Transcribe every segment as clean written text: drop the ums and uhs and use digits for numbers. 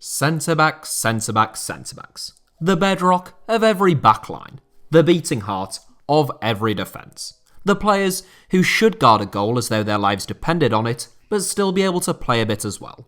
Centre-backs, centre-backs, centre-backs. The bedrock of every backline. The beating heart of every defence. The players who should guard a goal as though their lives depended on it, but still be able to play a bit as well.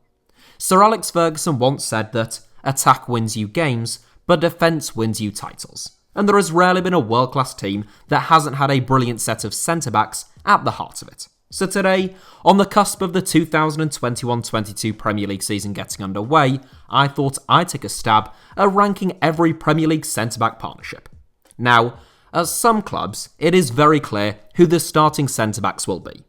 Sir Alex Ferguson once said that attack wins you games, but defence wins you titles. And there has rarely been a world-class team that hasn't had a brilliant set of centre-backs at the heart of it. So today, on the cusp of the 2021-22 Premier League season getting underway, I thought I'd take a stab at ranking every Premier League centre-back partnership. Now, at some clubs, it is very clear who the starting centre-backs will be.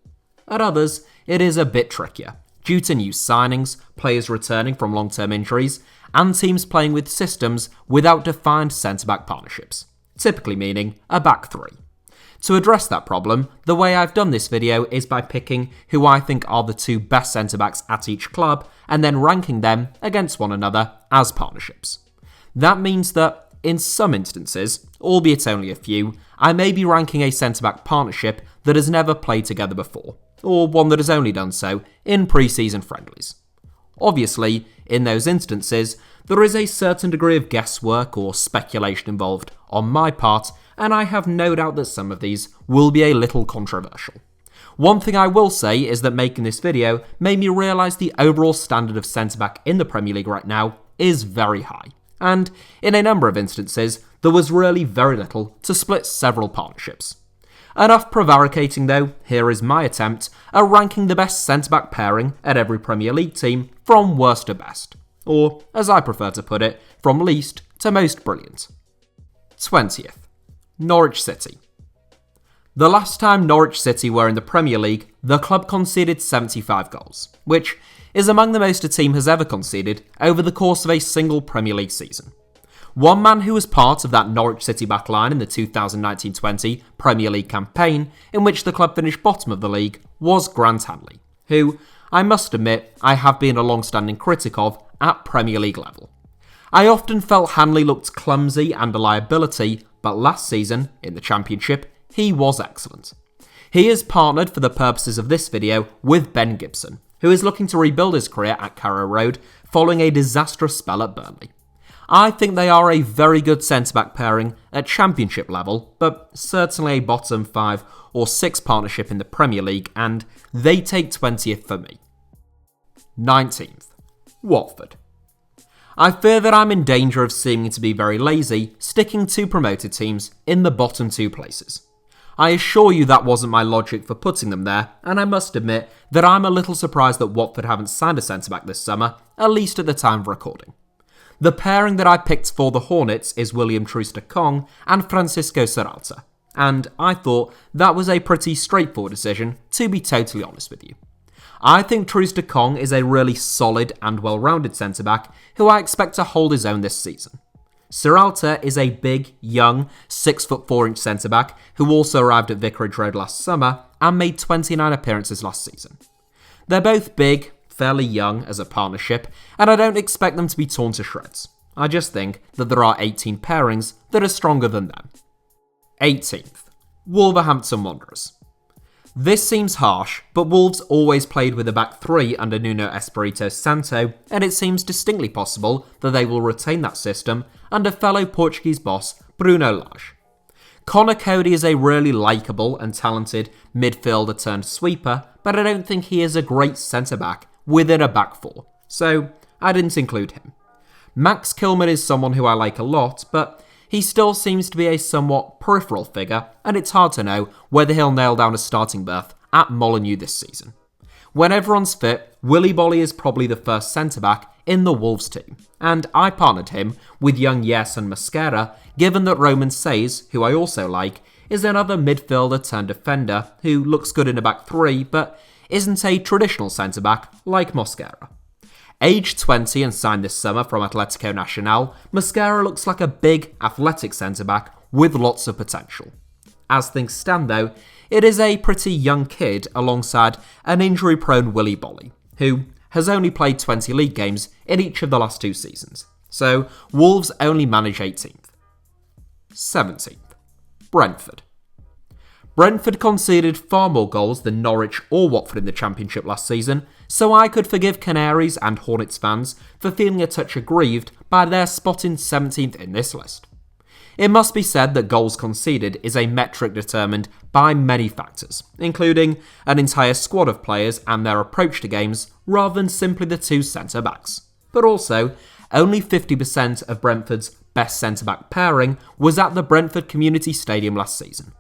At others, it is a bit trickier, due to new signings, players returning from long-term injuries, and teams playing with systems without defined centre-back partnerships, typically meaning a back three. To address that problem, the way I've done this video is by picking who I think are the two best centre-backs at each club and then ranking them against one another as partnerships. That means that, in some instances, albeit only a few, I may be ranking a centre-back partnership that has never played together before, or one that has only done so in pre-season friendlies. Obviously, in those instances, there is a certain degree of guesswork or speculation involved on my part, and I have no doubt that some of these will be a little controversial. One thing I will say is that making this video made me realise the overall standard of centre-back in the Premier League right now is very high, and in a number of instances, there was really very little to split several partnerships. Enough prevaricating though, here is my attempt at ranking the best centre-back pairing at every Premier League team from worst to best, or, as I prefer to put it, from least to most brilliant. 20th. Norwich City. The last time Norwich City were in the Premier League, the club conceded 75 goals, which is among the most a team has ever conceded over the course of a single Premier League season. One man who was part of that Norwich City backline in the 2019-20 Premier League campaign, in which the club finished bottom of the league, was Grant Hanley, who, I must admit, I have been a long-standing critic of at Premier League level. I often felt Hanley looked clumsy and a liability, but last season, in the Championship, he was excellent. He is partnered for the purposes of this video with Ben Gibson, who is looking to rebuild his career at Carrow Road following a disastrous spell at Burnley. I think they are a very good centre-back pairing at Championship level, but certainly a bottom 5 or 6 partnership in the Premier League, and they take 20th for me. 19th. Watford. I fear that I'm in danger of seeming to be very lazy, sticking to promoted teams in the bottom 2 places. I assure you that wasn't my logic for putting them there, and I must admit that I'm a little surprised that Watford haven't signed a centre-back this summer, at least at the time of recording. The pairing that I picked for the Hornets is William Troost-Ekong and Francisco Serralta, and I thought that was a pretty straightforward decision, to be totally honest with you. I think Troost-Ekong is a really solid and well-rounded centre-back who I expect to hold his own this season. Serralta is a big, young, 6'4" centre-back who also arrived at Vicarage Road last summer and made 29 appearances last season. They're both big, fairly young as a partnership, and I don't expect them to be torn to shreds. I just think that there are 18 pairings that are stronger than them. 18th. Wolverhampton Wanderers. This seems harsh, but Wolves always played with a back three under Nuno Espirito Santo, and it seems distinctly possible that they will retain that system under fellow Portuguese boss Bruno Lage. Connor Cody is a really likeable and talented midfielder turned sweeper, but I don't think he is a great centre-back within a back four, so I didn't include him. Max Kilman is someone who I like a lot, but he still seems to be a somewhat peripheral figure, and it's hard to know whether he'll nail down a starting berth at Molineux this season. When everyone's fit, Willy Boly is probably the first centre-back in the Wolves team, and I partnered him with young Yes and Mosquera, given that Roman Says, who I also like, is another midfielder turned defender who looks good in a back three, but isn't a traditional centre-back like Mosquera. Aged 20 and signed this summer from Atletico Nacional, Mosquera looks like a big, athletic centre-back with lots of potential. As things stand though, it is a pretty young kid alongside an injury-prone Willy Boly, who has only played 20 league games in each of the last 2 seasons, so Wolves only manage 18th. 17th. Brentford. Brentford conceded far more goals than Norwich or Watford in the Championship last season, so I could forgive Canaries and Hornets fans for feeling a touch aggrieved by their spot in 17th in this list. It must be said that goals conceded is a metric determined by many factors, including an entire squad of players and their approach to games rather than simply the two centre-backs. But also, only 50% of Brentford's best centre-back pairing was at the Brentford Community Stadium last season.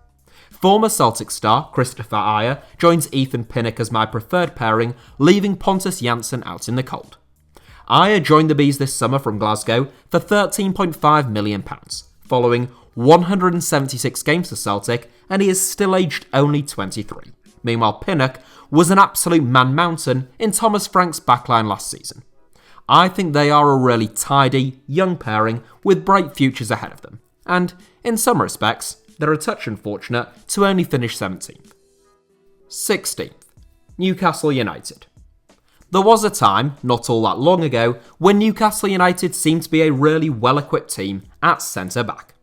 Former Celtic star Christopher Ajer joins Ethan Pinnock as my preferred pairing, leaving Pontus Jansson out in the cold. Ajer joined the Bees this summer from Glasgow for £13.5 million, following 176 games for Celtic, and he is still aged only 23. Meanwhile, Pinnock was an absolute man-mountain in Thomas Frank's backline last season. I think they are a really tidy, young pairing with bright futures ahead of them, and in some respects, they're a touch unfortunate to only finish 17th. 16th, Newcastle United. There was a time, not all that long ago, when Newcastle United seemed to be a really well-equipped team at centre-back.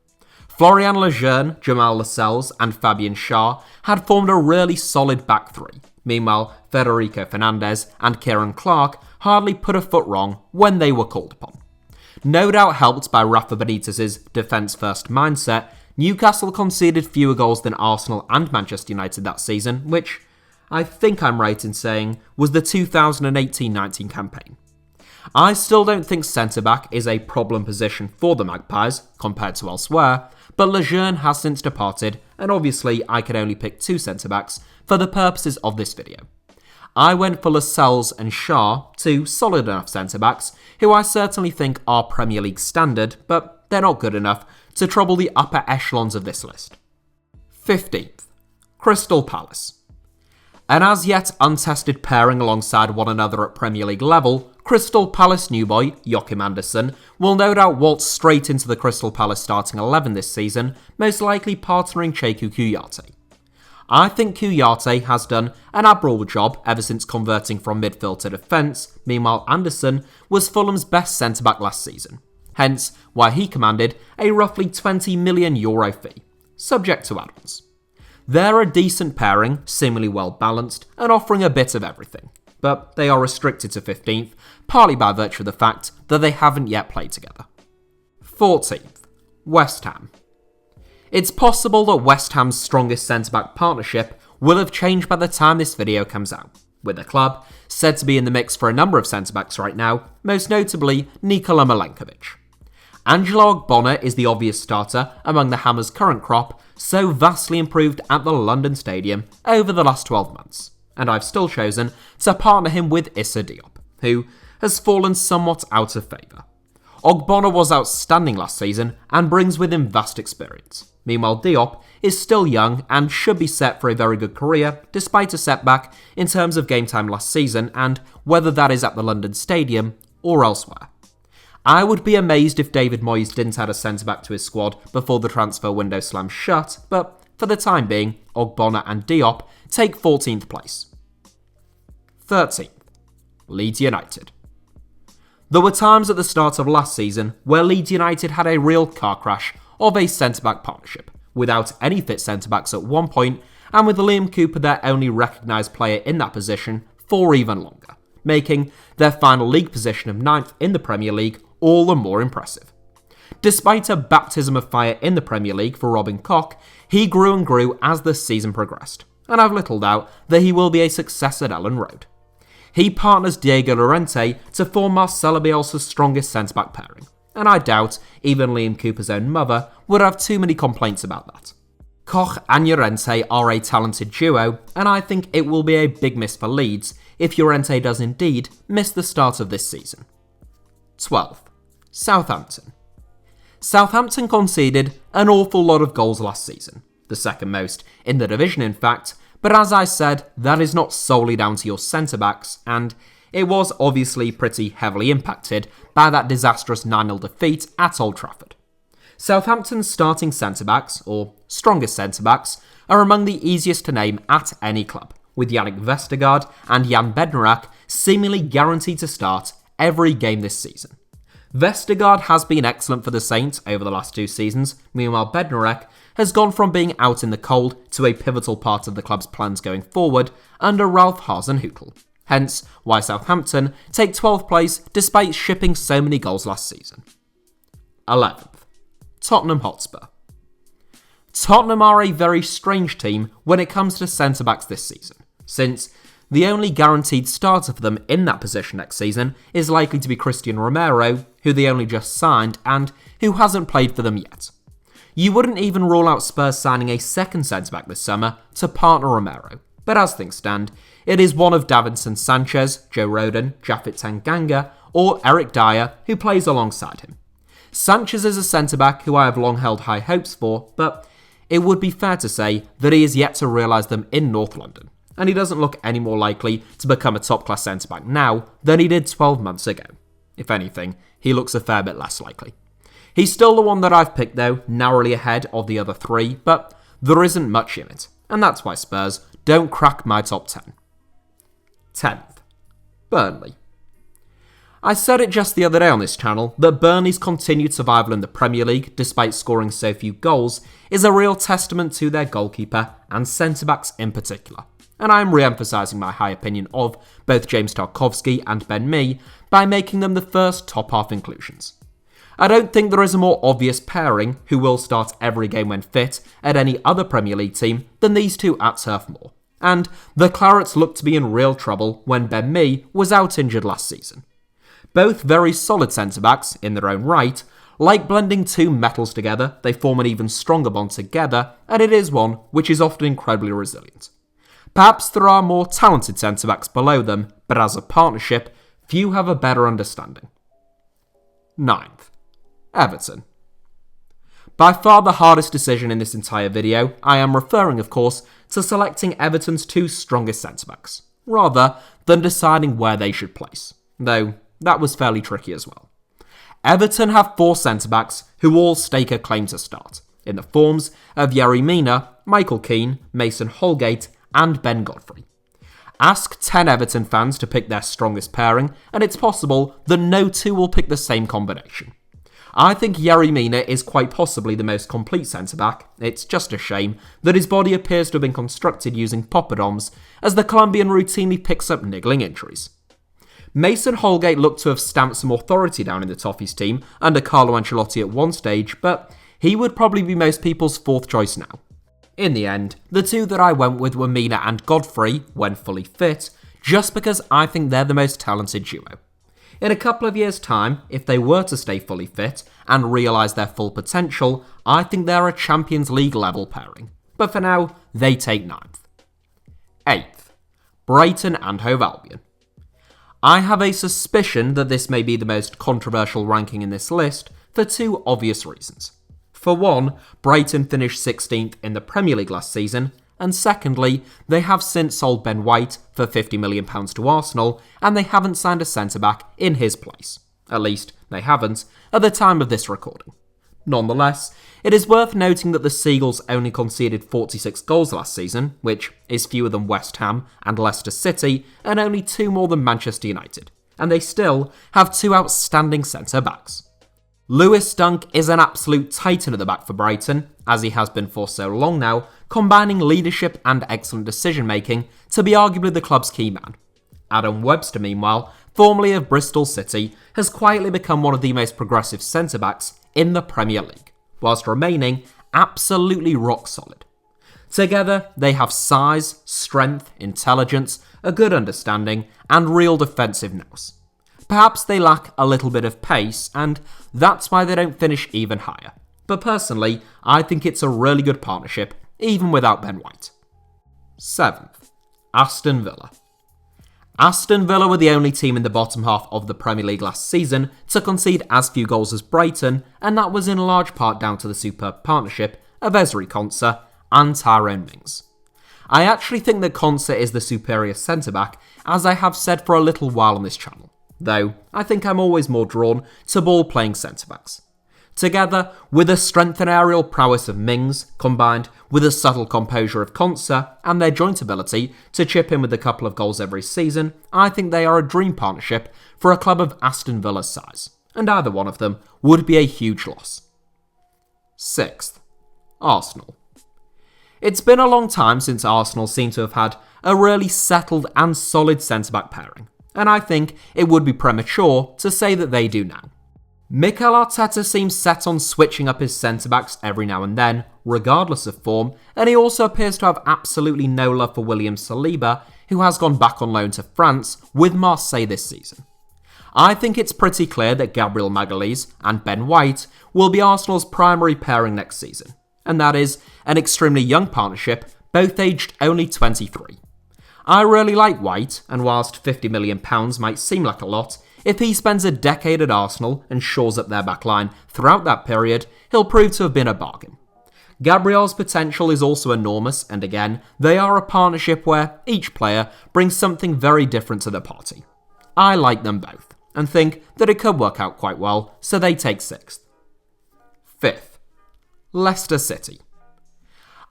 Florian Lejeune, Jamal Lascelles and Fabian Schär had formed a really solid back three. Meanwhile, Federico Fernandez and Kieran Clark hardly put a foot wrong when they were called upon. No doubt helped by Rafa Benitez's defence-first mindset, Newcastle conceded fewer goals than Arsenal and Manchester United that season, which, I think I'm right in saying, was the 2018-19 campaign. I still don't think centre-back is a problem position for the Magpies, compared to elsewhere, but Lejeune has since departed, and obviously I can only pick two centre-backs for the purposes of this video. I went for Lascelles and Schär, two solid enough centre-backs, who I certainly think are Premier League standard, but they're not good enough to trouble the upper echelons of this list. 15th, Crystal Palace. An as yet untested pairing alongside one another at Premier League level, Crystal Palace new boy Joachim Andersen will no doubt waltz straight into the Crystal Palace starting 11 this season, most likely partnering Cheikhou Kouyaté. I think Kouyaté has done an admirable job ever since converting from midfield to defence, meanwhile Andersen was Fulham's best centre-back last season, hence why he commanded a roughly €20 million fee, subject to add-ons. They're a decent pairing, seemingly well balanced, and offering a bit of everything, but they are restricted to 15th, partly by virtue of the fact that they haven't yet played together. 14th, West Ham. It's possible that West Ham's strongest centre-back partnership will have changed by the time this video comes out, with the club said to be in the mix for a number of centre-backs right now, most notably Nikola Milenkovic. Angelo Ogbonna is the obvious starter among the Hammers' current crop, so vastly improved at the London Stadium over the last 12 months, and I've still chosen to partner him with Issa Diop, who has fallen somewhat out of favour. Ogbonna was outstanding last season and brings with him vast experience. Meanwhile, Diop is still young and should be set for a very good career, despite a setback in terms of game time last season and whether that is at the London Stadium or elsewhere. I would be amazed if David Moyes didn't add a centre-back to his squad before the transfer window slams shut, but for the time being, Ogbonna and Diop take 14th place. 13th, Leeds United. There were times at the start of last season where Leeds United had a real car crash of a centre-back partnership, without any fit centre-backs at one point, and with Liam Cooper their only recognised player in that position for even longer, making their final league position of 9th in the Premier League all the more impressive. Despite a baptism of fire in the Premier League for Robin Koch, he grew and grew as the season progressed, and I've little doubt that he will be a success at Ellen Road. He partners Diego Llorente to form Marcelo Bielsa's strongest centre-back pairing, and I doubt even Liam Cooper's own mother would have too many complaints about that. Koch and Llorente are a talented duo, and I think it will be a big miss for Leeds if Llorente does indeed miss the start of this season. 12th, Southampton. Southampton conceded an awful lot of goals last season, the second most in the division in fact, but as I said, that is not solely down to your centre-backs, and it was obviously pretty heavily impacted by that disastrous 9-0 defeat at Old Trafford. Southampton's starting centre-backs, or strongest centre-backs, are among the easiest to name at any club, with Yannick Vestergaard and Jan Bednarak seemingly guaranteed to start every game this season. Vestergaard has been excellent for the Saints over the last 2 seasons, meanwhile Bednarak has gone from being out in the cold to a pivotal part of the club's plans going forward under Ralph Hasenhüttl. hence why Southampton take 12th place despite shipping so many goals last season. 11th, Tottenham Hotspur. Tottenham are a very strange team when it comes to centre-backs this season, since the only guaranteed starter for them in that position next season is likely to be Christian Romero, who they only just signed and who hasn't played for them yet. You wouldn't even rule out Spurs signing a second centre-back this summer to partner Romero, but as things stand, it is one of Davinson Sanchez, Joe Rodon, Japhet Tanganga, or Eric Dyer who plays alongside him. Sanchez is a centre-back who I have long held high hopes for, but it would be fair to say that he is yet to realise them in North London, and he doesn't look any more likely to become a top-class centre-back now than he did 12 months ago. If anything, he looks a fair bit less likely. He's still the one that I've picked though, narrowly ahead of the other three, but there isn't much in it, and that's why Spurs don't crack my top 10. 10th, Burnley. I said it just the other day on this channel that Burnley's continued survival in the Premier League, despite scoring so few goals, is a real testament to their goalkeeper and centre-backs in particular. And I am re-emphasising my high opinion of both James Tarkowski and Ben Mee by making them the first top-half inclusions. I don't think there is a more obvious pairing who will start every game when fit at any other Premier League team than these two at Turf Moor, and the Clarets looked to be in real trouble when Ben Mee was out injured last season. Both very solid centre-backs in their own right, like blending two metals together, they form an even stronger bond together, and it is one which is often incredibly resilient. Perhaps there are more talented centre-backs below them, but as a partnership, few have a better understanding. 9th, Everton. By far the hardest decision in this entire video, I am referring of course to selecting Everton's two strongest centre-backs, rather than deciding where they should place, though that was fairly tricky as well. Everton have four centre-backs who all stake a claim to start, in the forms of Yerry Mina, Michael Keane, Mason Holgate and Ben Godfrey. Ask 10 Everton fans to pick their strongest pairing, and it's possible that no two will pick the same combination. I think Yerry Mina is quite possibly the most complete centre-back. It's just a shame that his body appears to have been constructed using poppadoms, as the Colombian routinely picks up niggling injuries. Mason Holgate looked to have stamped some authority down in the Toffees team under Carlo Ancelotti at one stage, but he would probably be most people's fourth choice now. In the end, the two that I went with were Mina and Godfrey, when fully fit, just because I think they're the most talented duo. In a couple of years' time, if they were to stay fully fit and realise their full potential, I think they're a Champions League level pairing. But for now, they take 9th. 8th, Brighton and Hove Albion. I have a suspicion that this may be the most controversial ranking in this list for two obvious reasons. For one, Brighton finished 16th in the Premier League last season, and secondly, they have since sold Ben White for £50 million to Arsenal, and they haven't signed a centre-back in his place. At least, they haven't at the time of this recording. Nonetheless, it is worth noting that the Seagulls only conceded 46 goals last season, which is fewer than West Ham and Leicester City, and only 2 more than Manchester United, and they still have 2 outstanding centre-backs. Lewis Dunk is an absolute titan at the back for Brighton, as he has been for so long now, combining leadership and excellent decision-making to be arguably the club's key man. Adam Webster, meanwhile, formerly of Bristol City, has quietly become one of the most progressive centre-backs in the Premier League, whilst remaining absolutely rock solid. Together, they have size, strength, intelligence, a good understanding, and real defensive nous. Perhaps they lack a little bit of pace, and that's why they don't finish even higher. But personally, I think it's a really good partnership, even without Ben White. 7th, Aston Villa. Aston Villa were the only team in the bottom half of the Premier League last season to concede as few goals as Brighton, and that was in large part down to the superb partnership of Ezri Konsa and Tyrone Mings. I actually think that Konsa is the superior centre-back, as I have said for a little while on this channel, though I think I'm always more drawn to ball-playing centre-backs. Together, with the strength and aerial prowess of Mings, combined with the subtle composure of Konsa and their joint ability to chip in with a couple of goals every season, I think they are a dream partnership for a club of Aston Villa's size, and either one of them would be a huge loss. 6th, Arsenal. It's been a long time since Arsenal seem to have had a really settled and solid centre-back pairing, and I think it would be premature to say that they do now. Mikel Arteta seems set on switching up his centre-backs every now and then, regardless of form, and he also appears to have absolutely no love for William Saliba, who has gone back on loan to France with Marseille this season. I think it's pretty clear that Gabriel Magalhaes and Ben White will be Arsenal's primary pairing next season, and that is an extremely young partnership, both aged only 23. I really like White, and whilst £50 million might seem like a lot, if he spends a decade at Arsenal and shores up their backline throughout that period, he'll prove to have been a bargain. Gabriel's potential is also enormous, and again, they are a partnership where each player brings something very different to the party. I like them both, and think that it could work out quite well, so they take 6th. 5th, Leicester City.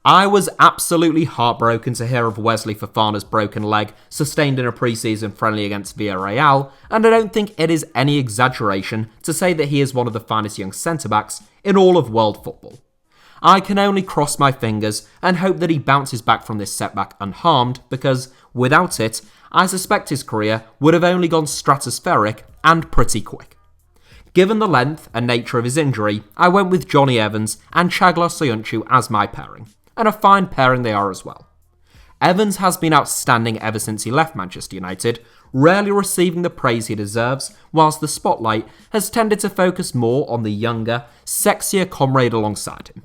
I was absolutely heartbroken to hear of Wesley Fofana's broken leg sustained in a pre-season friendly against Villarreal, and I don't think it is any exaggeration to say that he is one of the finest young centre-backs in all of world football. I can only cross my fingers and hope that he bounces back from this setback unharmed, because without it, I suspect his career would have only gone stratospheric and pretty quick. Given the length and nature of his injury, I went with Johnny Evans and Çağlar Söyüncü as my pairing, and a fine pairing they are as well. Evans has been outstanding ever since he left Manchester United, rarely receiving the praise he deserves, whilst the spotlight has tended to focus more on the younger, sexier comrade alongside him.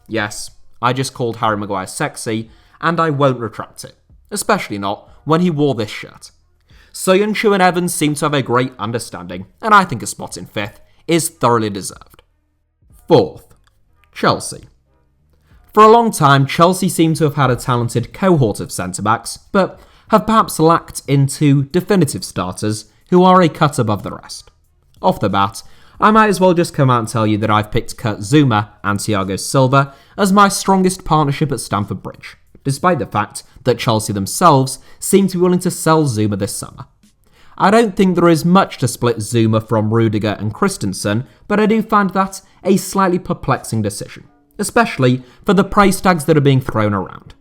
Yes, I just called Harry Maguire sexy, and I won't retract it, especially not when he wore this shirt. Söyüncü and Evans seem to have a great understanding, and I think a spot in 5th is thoroughly deserved. 4th, Chelsea. For a long time, Chelsea seem to have had a talented cohort of centre-backs, but have perhaps lacked into definitive starters who are a cut above the rest. Off the bat, I might as well just come out and tell you that I've picked Kurt Zouma and Thiago Silva as my strongest partnership at Stamford Bridge, despite the fact that Chelsea themselves seem to be willing to sell Zouma this summer. I don't think there is much to split Zouma from Rudiger and Christensen, but I do find that a slightly perplexing decision, especially for the price tags that are being thrown around.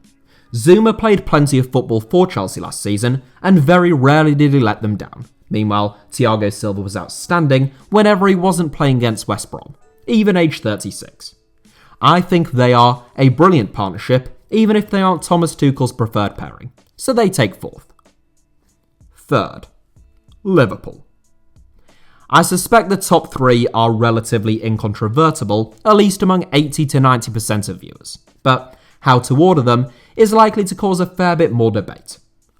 Zouma played plenty of football for Chelsea last season, and very rarely did he let them down. Meanwhile, Thiago Silva was outstanding whenever he wasn't playing against West Brom, even aged 36. I think they are a brilliant partnership, even if they aren't Thomas Tuchel's preferred pairing, so they take 4th. 3rd, Liverpool. I suspect the top 3 are relatively incontrovertible, at least among 80 to 90% of viewers, but how to order them is likely to cause a fair bit more debate.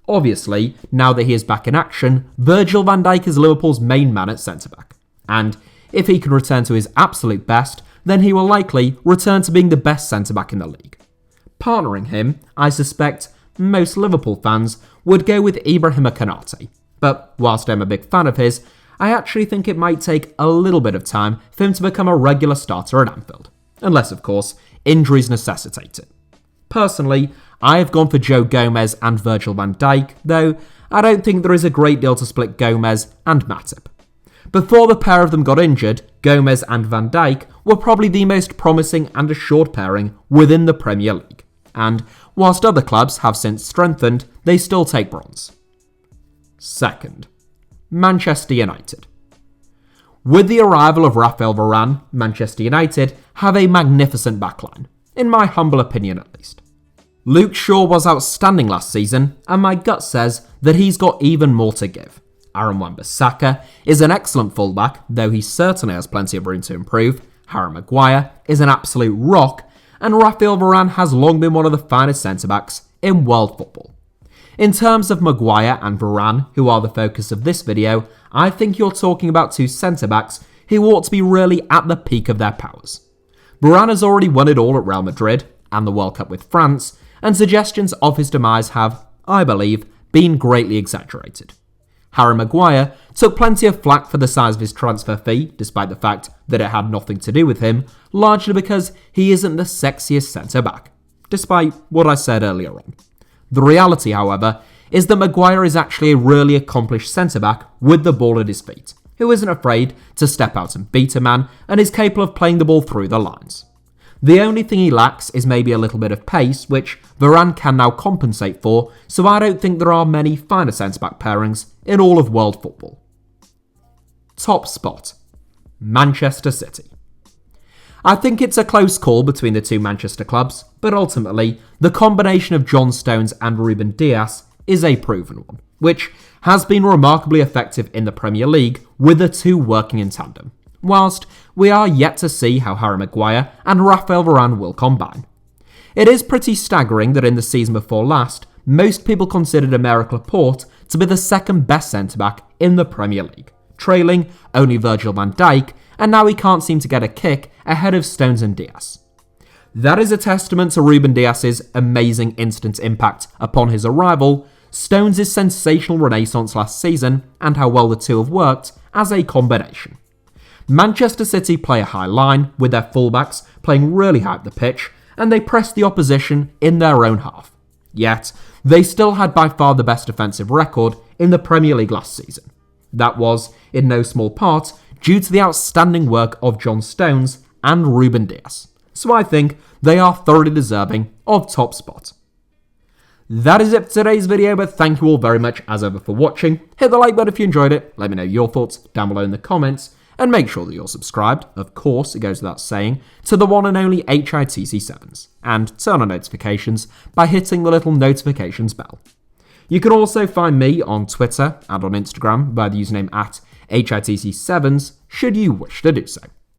Obviously, now that he is back in action, Virgil van Dijk is Liverpool's main man at centre-back, and if he can return to his absolute best, then he will likely return to being the best centre-back in the league. Partnering him, I suspect most Liverpool fans would go with Ibrahima Konate, but whilst I'm a big fan of his, I actually think it might take a little bit of time for him to become a regular starter at Anfield, unless of course injuries necessitate it. Personally, I have gone for Joe Gomez and Virgil van Dijk, though I don't think there is a great deal to split Gomez and Matip. Before the pair of them got injured, Gomez and Van Dijk were probably the most promising and assured pairing within the Premier League, and whilst other clubs have since strengthened, they still take bronze. 2nd, Manchester United. With the arrival of Raphael Varane, Manchester United have a magnificent backline, in my humble opinion at least. Luke Shaw was outstanding last season, and my gut says that he's got even more to give. Aaron Wan-Bissaka is an excellent fullback, though he certainly has plenty of room to improve. Harry Maguire is an absolute rock, and Raphael Varane has long been one of the finest centre-backs in world football. In terms of Maguire and Varane, who are the focus of this video, I think you're talking about 2 centre-backs who ought to be really at the peak of their powers. Varane has already won it all at Real Madrid and the World Cup with France, and suggestions of his demise have, I believe, been greatly exaggerated. Harry Maguire took plenty of flack for the size of his transfer fee, despite the fact that it had nothing to do with him, largely because he isn't the sexiest centre-back, despite what I said earlier on. The reality, however, is that Maguire is actually a really accomplished centre-back with the ball at his feet, who isn't afraid to step out and beat a man and is capable of playing the ball through the lines. The only thing he lacks is maybe a little bit of pace, which Varane can now compensate for, so I don't think there are many finer centre-back pairings in all of world football. Top spot. Manchester City. I think it's a close call between the two Manchester clubs, but ultimately, the combination of John Stones and Ruben Dias is a proven one, which has been remarkably effective in the Premier League with the two working in tandem, whilst we are yet to see how Harry Maguire and Raphael Varane will combine. It is pretty staggering that in the season before last, most people considered Aymeric Laporte to be the second best centre-back in the Premier League, trailing only Virgil van Dijk, and now he can't seem to get a kick ahead of Stones and Dias. That is a testament to Ruben Dias's amazing instant impact upon his arrival, Stones' sensational renaissance last season, and how well the two have worked as a combination. Manchester City play a high line, with their fullbacks playing really high up the pitch, and they press the opposition in their own half. Yet, they still had by far the best defensive record in the Premier League last season. That was, in no small part, due to the outstanding work of John Stones and Ruben Dias. So I think they are thoroughly deserving of top spot. That is it for today's video, but thank you all very much as ever for watching. Hit the like button if you enjoyed it, let me know your thoughts down below in the comments, and make sure that you're subscribed, of course, it goes without saying, to the one and only HITC Sevens, and turn on notifications by hitting the little notifications bell. You can also find me on Twitter and on Instagram by the username @HITC Sevens, should you wish to do so.